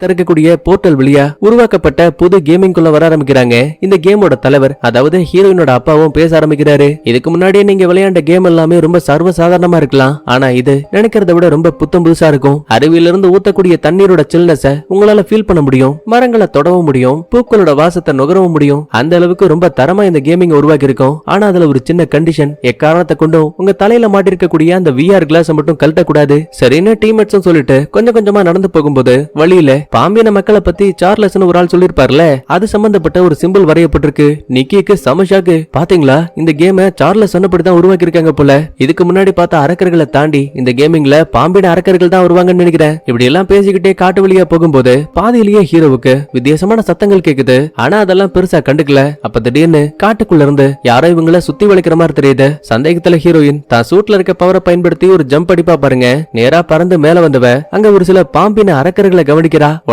திறக்கக்கூடிய portal வழியா உருவாக்கப்பட்ட புது கேமிங்குள்ள வர ஆரம்பிக்கிறாங்க. இந்த கேமோட தலைவர் அதாவது ஹீரோயினோட அப்பாவும் பேச ஆரம்பிக்கிறாரு. இதுக்கு முன்னாடியே நீங்க விளையாண்ட கேம் எல்லாமே ரொம்ப சர்வ சாதாரணமா இருக்கலாம், ஆனா இது நினைக்கிறத விட ரொம்ப புத்தம் புதுசா இருக்கும். அருவியிலிருந்து ஊத்தக்கூடிய தண்ணீரோட சில்னஸ உங்களால ஃபீல் பண்ண முடியும், மரங்களை தொடவும் முடியும், பூக்களோட வாசத்தை நுகரவும் முடியும். அந்த அளவுக்கு ரொம்ப தரமா இந்த கேமிங் உருவாக்கி இருக்கும். ஆனா அதுல ஒரு சின்ன கண்டிஷன், எக்காரணத்தை கொண்டும் உங்க தலையில மாட்டிருக்கக்கூடிய அந்த விஆர் கிளாஸ் மட்டும் கழட்டக்கூடாது. சரின்னு டீம்மேட்ஸும் சொல்லிட்டு கொஞ்சம் கொஞ்சமா நடந்து போகும்போது வழியில பாம்பின மக்களை பத்தி சார்லஸ்னு ஒரு ஆள் சொல்லிருப்பார்ல, அது சம்பந்தப்பட்ட ஒரு சிம்பிள் வரையப்பட்டிருக்கு. நிக்கிக்கு சமஷாக்கு, பாத்தீங்களா இந்த கேம சார்லஸ் சொன்னபடிதான் உருவாக்கி இருக்காங்க போல. இதுக்கு முன்னாடி பார்த்த அரக்கர்களை தாண்டி இந்த கேமிங்ல பாம்பின அரக்கர்கள் தான் வருவாங்கன்னு நினைக்கிறேன். இப்படி எல்லாம் பேசிக்கிட்டே காட்டு வழியா போகும்போது பாதியிலேயே ஹீரோவுக்கு வித்தியாசமான சத்தங்கள் கேக்குது. ஆனா அதெல்லாம் பெருசா கண்டுக்கல. அப்ப திடீர்னு காட்டுக்குள்ள இருந்து யாரோ இவங்கள சுத்தி வளைக்கிற மாதிரி தெரியுது. சந்தேகத்துல ஹீரோயின் தான் சூட்ல இருக்க பவரை பயன்படுத்தி ஒரு ஜம்ப் அடிப்பா பாருங்க. நேரா பறந்து மேல வந்தவ அங்க ஒரு சில பாம்பின அரக்கர்களை கவனிக்கிறா.